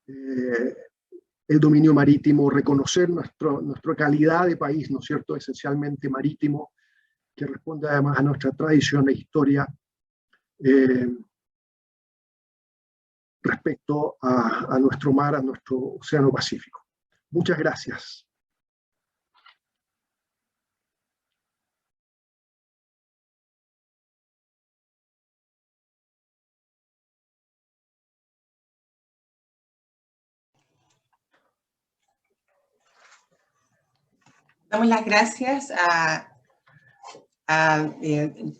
el dominio marítimo, reconocer nuestra calidad de país, ¿no es cierto?, esencialmente marítimo, que responde además a nuestra tradición e historia respecto a nuestro mar, a nuestro océano Pacífico. Muchas gracias. Damos las gracias a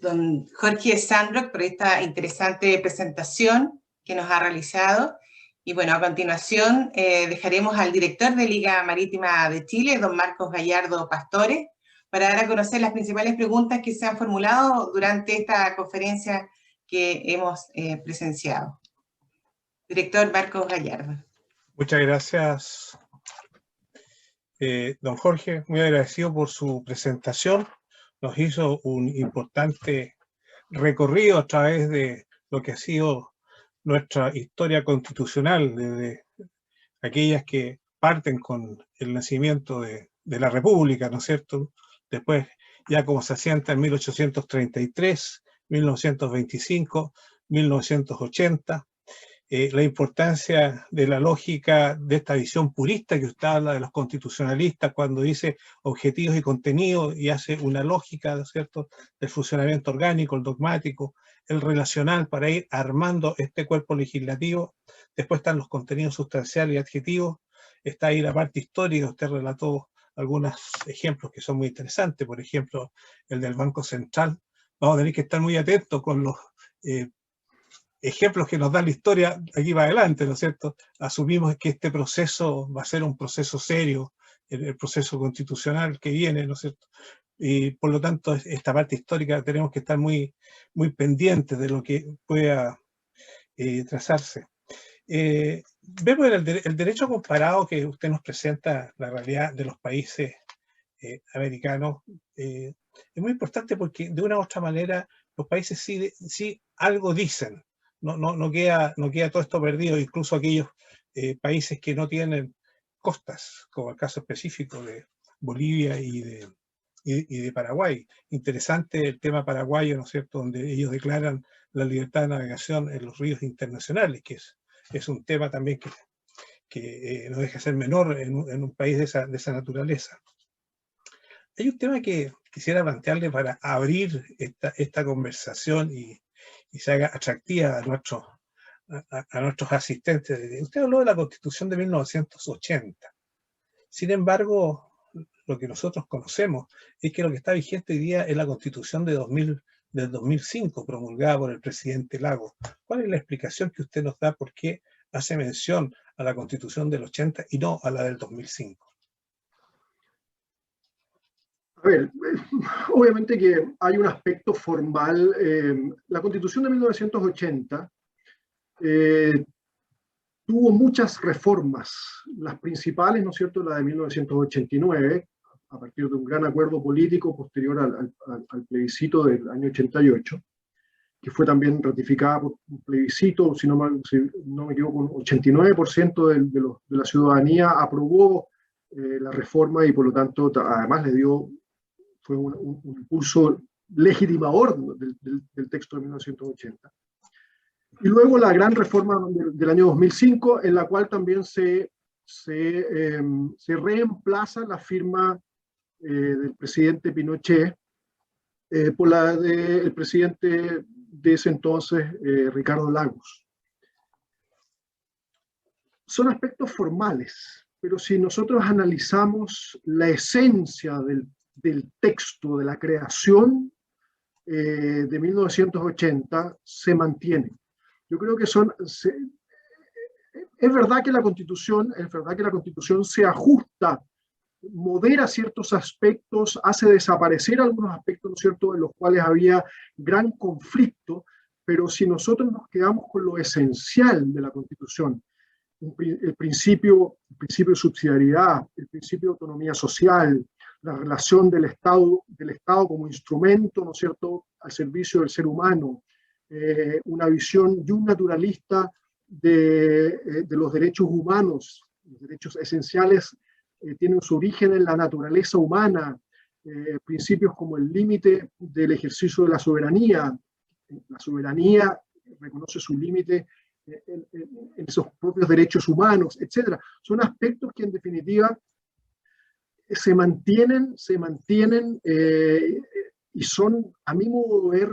don Jorge Sandrock por esta interesante presentación que nos ha realizado. Y bueno, a continuación dejaremos al director de Liga Marítima de Chile, don Marcos Gallardo Pastore, para dar a conocer las principales preguntas que se han formulado durante esta conferencia que hemos presenciado. Director Marcos Gallardo. Muchas gracias, don Jorge, muy agradecido por su presentación. Nos hizo un importante recorrido a través de lo que ha sido nuestra historia constitucional, desde aquellas que parten con el nacimiento de la República, ¿no es cierto? Después, ya como se asienta en 1833, 1925, 1980, la importancia de la lógica de esta visión purista que usted habla de los constitucionalistas cuando dice objetivos y contenidos y hace una lógica, ¿no es cierto?, del funcionamiento orgánico, el dogmático, el relacional, para ir armando este cuerpo legislativo. Después están los contenidos sustanciales y adjetivos, está ahí la parte histórica. Usted relató algunos ejemplos que son muy interesantes, por ejemplo, el del Banco Central. Vamos a tener que estar muy atentos con los ejemplos que nos da la historia aquí para adelante, ¿no es cierto? Asumimos que este proceso va a ser un proceso serio, el proceso constitucional que viene, ¿no es cierto? Y por lo tanto, esta parte histórica tenemos que estar muy pendientes de lo que pueda trazarse. Vemos el derecho comparado que usted nos presenta, la realidad de los países americanos, es muy importante porque de una u otra manera los países sí algo dicen. No queda todo esto perdido, incluso aquellos países que no tienen costas, como el caso específico de Bolivia y de Paraguay. Interesante el tema paraguayo, ¿no es cierto?, donde ellos declaran la libertad de navegación en los ríos internacionales, que es un tema también que no deja de ser menor en un país de esa naturaleza. Hay un tema que quisiera plantearle para abrir esta conversación y se haga atractiva a nuestros asistentes. Usted habló de la Constitución de 1980. Sin embargo, lo que nosotros conocemos es que lo que está vigente hoy día es la Constitución de del 2005, promulgada por el presidente Lagos. ¿Cuál es la explicación que usted nos da por qué hace mención a la Constitución del 80 y no a la del 2005? A ver, obviamente que hay un aspecto formal. La Constitución de 1980 tuvo muchas reformas, las principales, ¿no es cierto?, la de 1989, a partir de un gran acuerdo político posterior al plebiscito del año 88, que fue también ratificada por un plebiscito, si no me equivoco, un 89% de la ciudadanía aprobó la reforma y por lo tanto además fue un impulso legitimador del texto de 1980. Y luego la gran reforma del año 2005, en la cual también se reemplaza la firma del presidente Pinochet por la del presidente de ese entonces, Ricardo Lagos. Son aspectos formales, pero si nosotros analizamos la esencia del texto, de la creación de 1980, se mantiene. Yo creo que es verdad que la Constitución se ajusta, modera ciertos aspectos, hace desaparecer algunos aspectos, ¿no es cierto?, en los cuales había gran conflicto, pero si nosotros nos quedamos con lo esencial de la Constitución, el principio de subsidiariedad, el principio de autonomía social, la relación del Estado como instrumento, ¿no es cierto?, al servicio del ser humano, una visión naturalista de los derechos humanos, los derechos esenciales tienen su origen en la naturaleza humana, principios como el límite del ejercicio de la soberanía reconoce su límite en esos propios derechos humanos, etc. Son aspectos que en definitiva se mantienen y son, a mi modo de ver,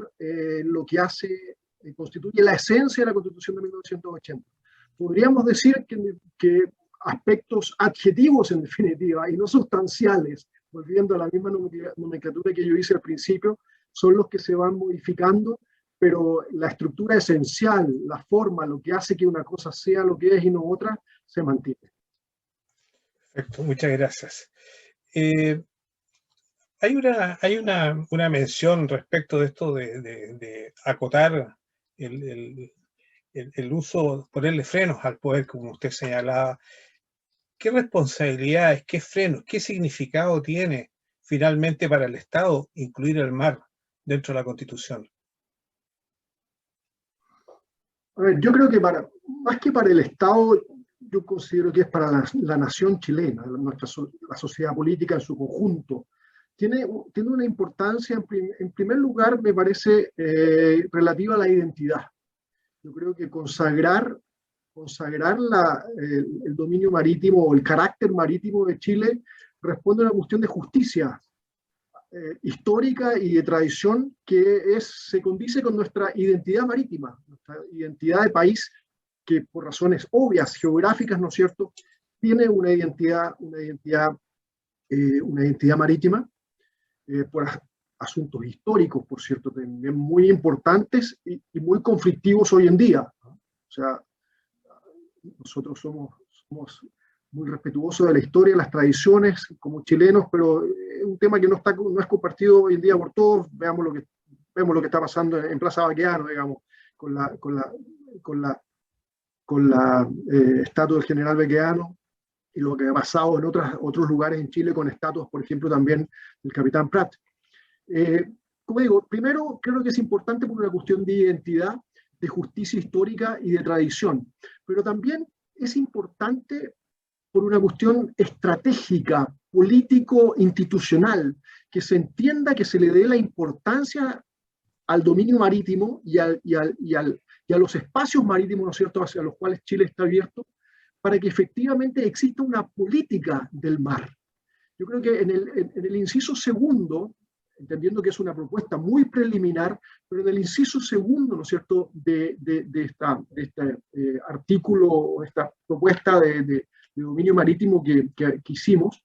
lo que constituye la esencia de la Constitución de 1980. Podríamos decir que aspectos adjetivos, en definitiva, y no sustanciales, volviendo a la misma nomenclatura que yo hice al principio, son los que se van modificando, pero la estructura esencial, la forma, lo que hace que una cosa sea lo que es y no otra, se mantiene. Perfecto, muchas gracias. Hay una mención respecto de esto de acotar el uso, ponerle frenos al poder, como usted señalaba. ¿Qué responsabilidades, qué frenos, qué significado tiene finalmente para el Estado incluir el mar dentro de la Constitución? A ver, yo creo que más que para el Estado, yo considero que es para la nación chilena, la sociedad política en su conjunto. Tiene una importancia, en primer lugar, me parece, relativa a la identidad. Yo creo que consagrar el dominio marítimo o el carácter marítimo de Chile responde a una cuestión de justicia histórica y de tradición que se condice con nuestra identidad marítima, nuestra identidad de país, que por razones obvias, geográficas, ¿no es cierto?, tiene una identidad marítima, por asuntos históricos, por cierto, también muy importantes y muy conflictivos hoy en día, ¿no? O sea, nosotros somos muy respetuosos de la historia, las tradiciones como chilenos, pero es un tema que no es compartido hoy en día por todos. Vemos lo que está pasando en Plaza Baqueano, digamos, con la estatua del general Baqueano, y lo que ha pasado en otros lugares en Chile con estatuas, por ejemplo, también del capitán Prat. Como digo, primero creo que es importante por una cuestión de identidad, de justicia histórica y de tradición, pero también es importante por una cuestión estratégica, político-institucional, que se entienda, que se le dé la importancia al dominio marítimo y a los espacios marítimos, ¿no es cierto?, hacia los cuales Chile está abierto, para que efectivamente exista una política del mar. Yo creo que en el inciso segundo, entendiendo que es una propuesta muy preliminar, pero en el inciso segundo, ¿no es cierto?, de este artículo, esta propuesta de dominio marítimo que hicimos,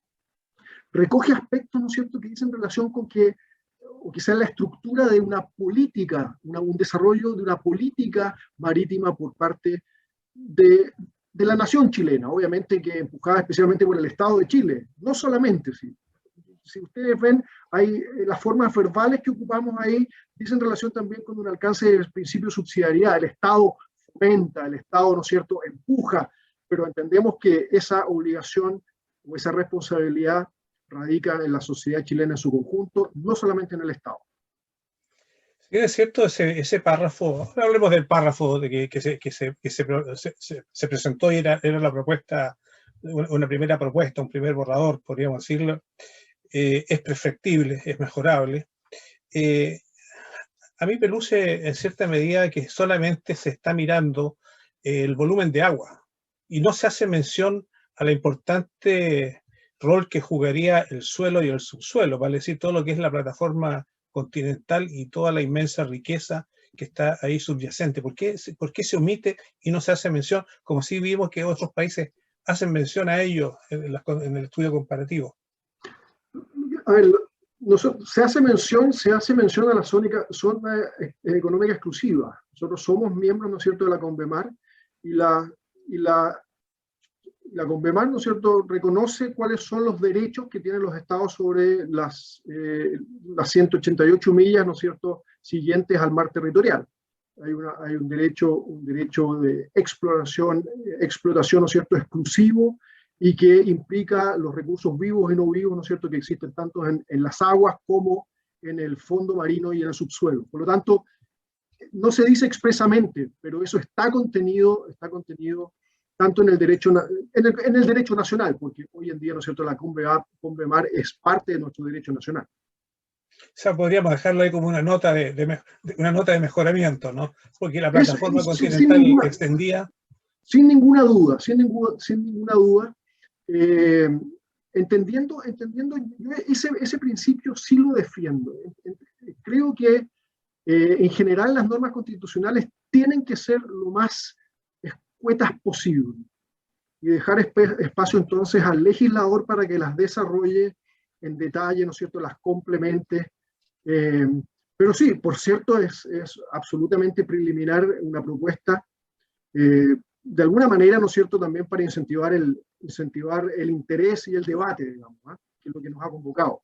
recoge aspectos, ¿no es cierto?, que dicen relación con que o quizás la estructura de una política, un desarrollo de una política marítima por parte de la nación chilena, obviamente que empujada especialmente por el Estado de Chile, no solamente, sí. Si ustedes ven, hay las formas verbales que ocupamos ahí, dicen relación también con un alcance del principio de subsidiariedad. El Estado fomenta, el Estado, ¿no es cierto?, empuja, pero entendemos que esa obligación o esa responsabilidad radica en la sociedad chilena en su conjunto, no solamente en el Estado. Sí, es cierto, ese párrafo, ahora hablemos del párrafo de que se presentó y era la propuesta, una primera propuesta, un primer borrador, podríamos decirlo. Es perfectible, es mejorable. A mí me luce en cierta medida que solamente se está mirando el volumen de agua y no se hace mención a la importante rol que jugaría el suelo y el subsuelo, vale decir, todo lo que es la plataforma continental y toda la inmensa riqueza que está ahí subyacente. ¿Por qué se omite y no se hace mención, como sí vimos que otros países hacen mención a ello en el estudio comparativo? A ver, se hace mención a la zona económica exclusiva. Nosotros somos miembros, ¿no es cierto?, de la CONVEMAR, y la CONVEMAR, ¿no es cierto?, reconoce cuáles son los derechos que tienen los estados sobre las 188 millas, ¿no es cierto?, siguientes al mar territorial. Hay un derecho de explotación, ¿no es cierto?, exclusivo, y que implica los recursos vivos y no vivos, ¿no es cierto?, que existen tanto en las aguas como en el fondo marino y en el subsuelo. Por lo tanto, no se dice expresamente, pero eso está contenido tanto en el derecho, en el derecho nacional, porque hoy en día, ¿no es cierto?, la CONVEMAR es parte de nuestro derecho nacional. O sea, podríamos dejarlo ahí como una nota de mejoramiento, ¿no? Porque la plataforma continental extendía. Sin ninguna duda, entendiendo, yo ese principio sí lo defiendo. Creo que en general las normas constitucionales tienen que ser lo más escuetas posible y dejar espacio entonces al legislador para que las desarrolle en detalle, ¿no es cierto?, las complemente. Pero sí, por cierto, es absolutamente preliminar una propuesta, de alguna manera, ¿no es cierto?, también para incentivar el interés y el debate, digamos, ¿eh?, que es lo que nos ha convocado.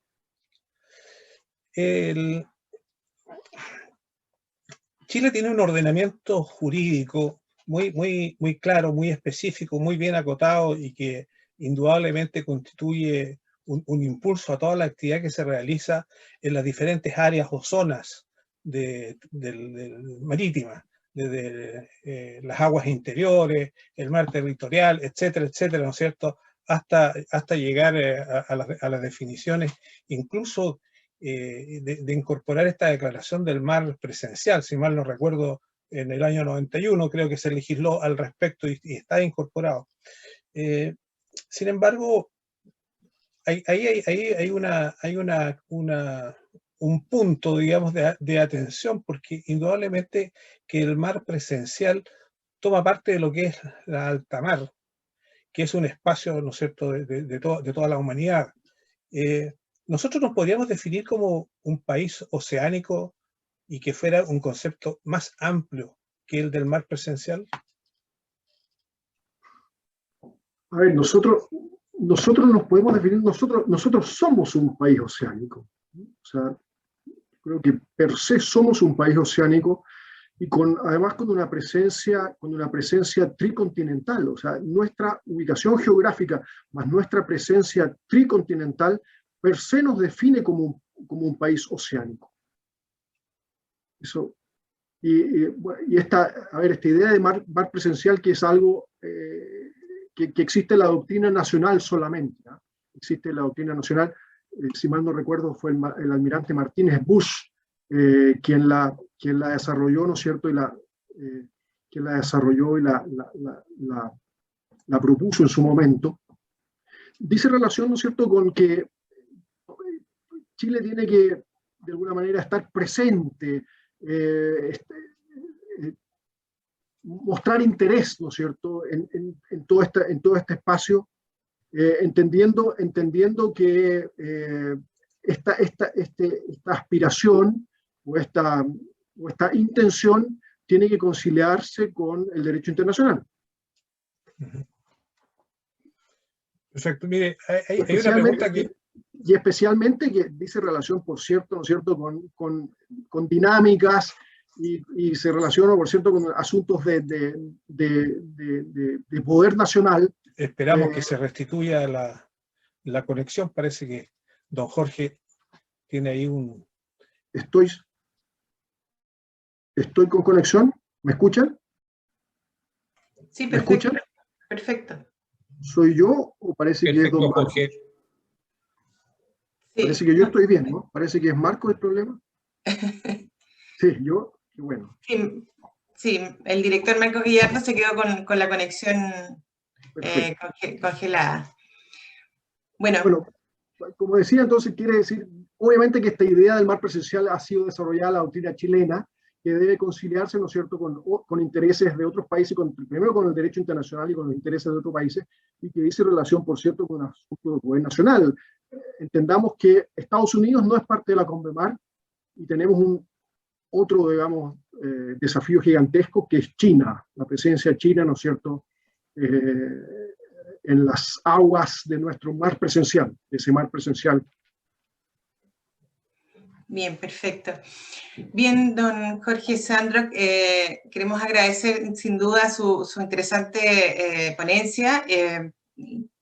Chile tiene un ordenamiento jurídico muy claro, muy específico, muy bien acotado y que indudablemente constituye un impulso a toda la actividad que se realiza en las diferentes áreas o zonas marítimas, desde las aguas interiores, el mar territorial, etcétera, etcétera, ¿no es cierto?, hasta llegar a las definiciones, incluso de incorporar esta declaración del mar presencial. Si mal no recuerdo, en el año 91 creo que se legisló al respecto y está incorporado. Sin embargo, hay un punto, digamos, de atención, porque indudablemente que el mar presencial toma parte de lo que es la alta mar, que es un espacio, ¿no es cierto?, de toda la humanidad. Nosotros nos podríamos definir como un país oceánico y que fuera un concepto más amplio que el del mar presencial. A ver, nosotros nos podemos definir, nosotros somos un país oceánico. O sea, creo que per se somos un país oceánico y además con una presencia tricontinental. O sea, nuestra ubicación geográfica más nuestra presencia tricontinental per se nos define como un país oceánico. Eso, y esta idea de mar presencial, que es algo que existe en la doctrina nacional solamente, ¿no? Existe la doctrina nacional, si mal no recuerdo, fue el almirante Martínez Bush quien la desarrolló, ¿no es cierto?, quien la desarrolló y la propuso en su momento. Dice relación, ¿no es cierto?, con que Chile tiene que, de alguna manera, estar presente, mostrar interés, ¿no es cierto?, en todo este espacio, entendiendo que esta aspiración o esta intención tiene que conciliarse con el derecho internacional. Perfecto. Mire, hay una pregunta que... Y especialmente que dice relación, por cierto, ¿no es cierto?, con dinámicas y se relaciona, por cierto, con asuntos de poder nacional. Esperamos que se restituya la conexión. Parece que don Jorge tiene ahí un... Estoy con conexión. ¿Me escuchan? Sí, perfecto. ¿Me escuchan? Perfecto. ¿Soy yo o parece que es don Marcos? Jorge. Sí. Parece que yo estoy bien, ¿no? Parece que es Marcos el problema. Sí, yo, qué bueno. Sí, el director Marcos Gallardo se quedó con la conexión congelada. Bueno, como decía, entonces quiere decir, obviamente que esta idea del mar presencial ha sido desarrollada en la doctrina chilena, que debe conciliarse, ¿no es cierto?, con intereses de otros países, primero con el derecho internacional y con los intereses de otros países, y que dice relación, por cierto, con asuntos de poder nacional. Entendamos que Estados Unidos no es parte de la CONVEMAR y tenemos otro, digamos, desafío gigantesco que es China, la presencia china, ¿no es cierto?, en las aguas de nuestro mar presencial, ese mar presencial. Bien, perfecto. Bien, don Jorge Sandrock, queremos agradecer sin duda su interesante ponencia,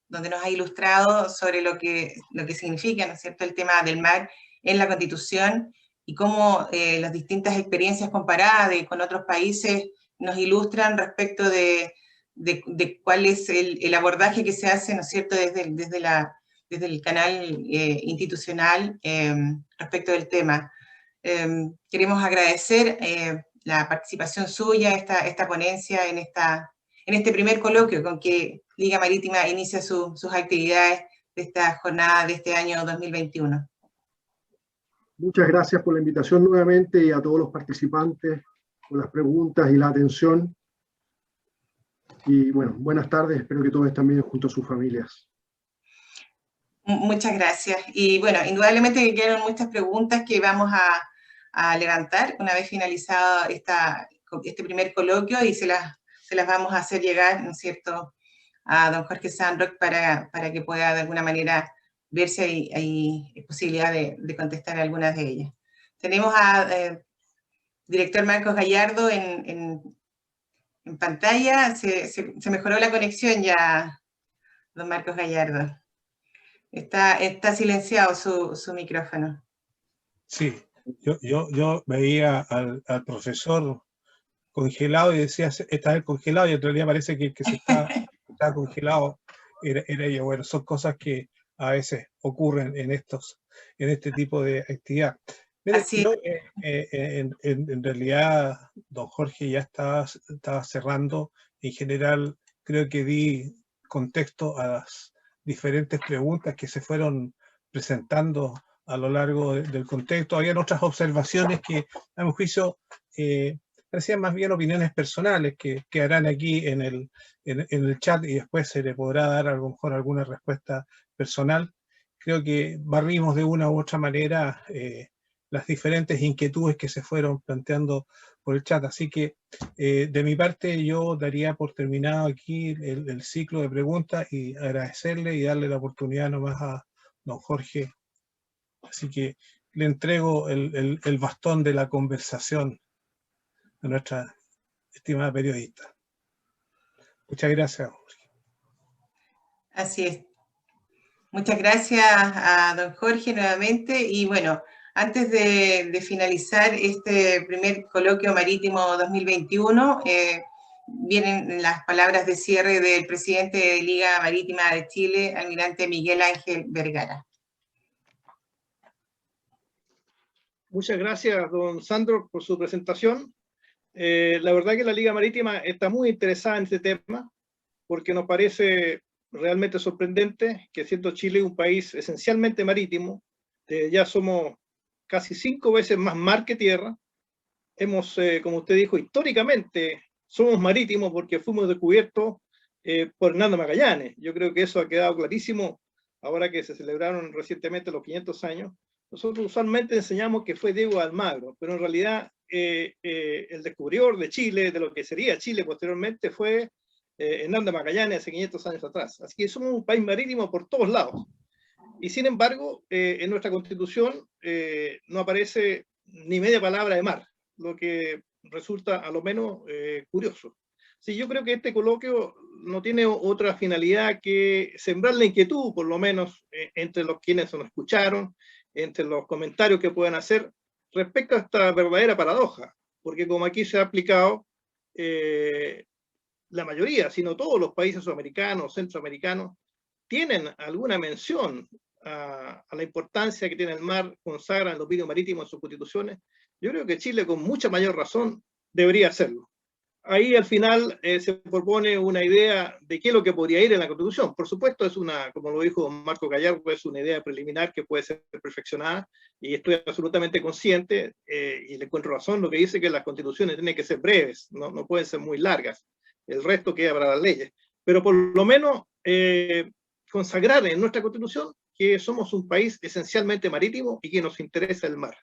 donde nos ha ilustrado sobre lo que significa, ¿no es cierto?, el tema del mar en la Constitución y cómo las distintas experiencias comparadas con otros países nos ilustran respecto de cuál es el abordaje que se hace, ¿no es cierto?, desde el canal institucional respecto del tema. Queremos agradecer la participación suya, esta ponencia en este primer coloquio con que Liga Marítima inicia sus actividades de esta jornada de este año 2021. Muchas gracias por la invitación nuevamente y a todos los participantes por las preguntas y la atención. Y bueno, buenas tardes, espero que todos estén bien junto a sus familias. Muchas gracias. Y bueno, indudablemente que quedaron muchas preguntas que vamos a levantar una vez finalizado este primer coloquio y se las vamos a hacer llegar, ¿no es cierto?, a don Jorge Sandrock para que pueda de alguna manera ver si hay posibilidad de contestar algunas de ellas. Tenemos a director Marcos Gallardo en pantalla. Se mejoró la conexión ya, don Marcos Gallardo. Está silenciado su micrófono. Sí, yo veía al profesor congelado y decía, está él congelado, y en realidad parece que el que está congelado era yo. Bueno, son cosas que a veces ocurren en este tipo de actividad. Mire, yo, en realidad, don Jorge ya estaba cerrando. En general, creo que di contexto a las diferentes preguntas que se fueron presentando a lo largo del contexto. Habían otras observaciones que, a mi juicio, parecían más bien opiniones personales que quedarán aquí en el chat y después se le podrá dar a lo mejor alguna respuesta personal. Creo que barrimos de una u otra manera las diferentes inquietudes que se fueron planteando por el chat. Así que de mi parte yo daría por terminado aquí el ciclo de preguntas y agradecerle y darle la oportunidad nomás a don Jorge. Así que le entrego el bastón de la conversación a nuestra estimada periodista. Muchas gracias, Jorge. Así es. Muchas gracias a don Jorge nuevamente. Y bueno, antes de finalizar este primer coloquio marítimo 2021, vienen las palabras de cierre del presidente de Liga Marítima de Chile, almirante Miguel Ángel Vergara. Muchas gracias, don Sandro, por su presentación. La verdad que la Liga Marítima está muy interesada en este tema, porque nos parece realmente sorprendente que, siendo Chile un país esencialmente marítimo, ya somos casi 5 veces más mar que tierra. Hemos, como usted dijo, históricamente somos marítimos porque fuimos descubiertos por Hernando Magallanes. Yo creo que eso ha quedado clarísimo ahora que se celebraron recientemente los 500 años Nosotros usualmente enseñamos que fue Diego Almagro, pero en realidad el descubridor de Chile, de lo que sería Chile posteriormente, fue Hernán de Magallanes hace 500 años atrás. Así que somos un país marítimo por todos lados. Y sin embargo, en nuestra Constitución no aparece ni media palabra de mar, lo que resulta a lo menos curioso. Sí, yo creo que este coloquio no tiene otra finalidad que sembrar la inquietud, por lo menos, entre los quienes nos escucharon, entre los comentarios que puedan hacer respecto a esta verdadera paradoja, porque como aquí se ha aplicado, la mayoría, sino todos los países sudamericanos, centroamericanos, tienen alguna mención a la importancia que tiene el mar, consagran los dominios marítimos en sus constituciones. Yo creo que Chile, con mucha mayor razón, debería hacerlo. Ahí al final se propone una idea de qué es lo que podría ir en la Constitución. Por supuesto, es una, como lo dijo Marco Gallardo, es una idea preliminar que puede ser perfeccionada, y estoy absolutamente consciente, y le encuentro razón, lo que dice que las constituciones tienen que ser breves, no pueden ser muy largas. El resto queda para las leyes. Pero por lo menos consagrar en nuestra Constitución que somos un país esencialmente marítimo y que nos interesa el mar.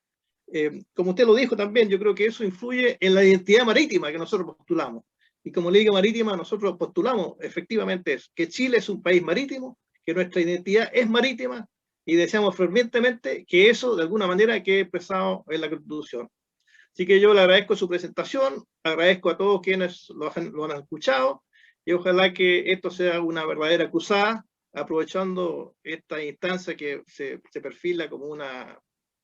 Como usted lo dijo también, yo creo que eso influye en la identidad marítima que nosotros postulamos. Y como Liga Marítima, nosotros postulamos efectivamente eso, que Chile es un país marítimo, que nuestra identidad es marítima, y deseamos fervientemente que eso, de alguna manera, quede expresado en la Constitución. Así que yo le agradezco su presentación, agradezco a todos quienes lo han escuchado, y ojalá que esto sea una verdadera cruzada, aprovechando esta instancia que se perfila como una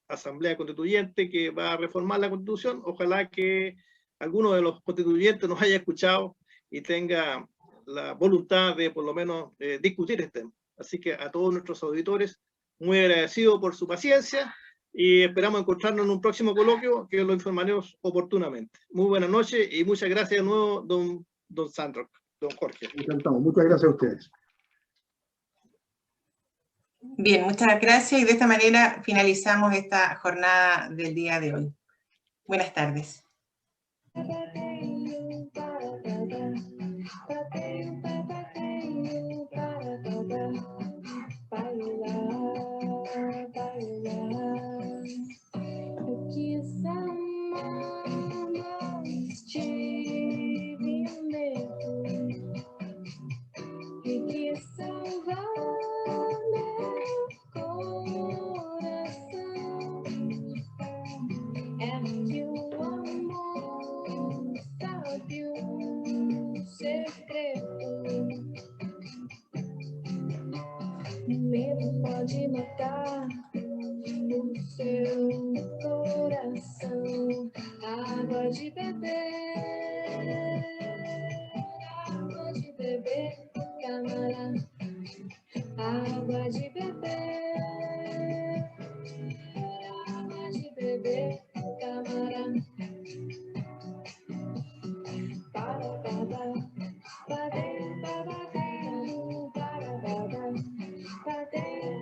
asamblea constituyente que va a reformar la Constitución. Ojalá que alguno de los constituyentes nos haya escuchado y tenga la voluntad de por lo menos discutir este tema. Así que a todos nuestros auditores, muy agradecido por su paciencia, y esperamos encontrarnos en un próximo coloquio que lo informaremos oportunamente. Muy buenas noches y muchas gracias de nuevo, don Sandro, don Jorge. Encantado. Muchas gracias a ustedes. Bien, muchas gracias, y de esta manera finalizamos esta jornada del día de hoy. Buenas tardes. Medo pode matar o seu coração. Água de beber, camarão. Água de beber, camarão. Para, para, para, para, para, para, para, para.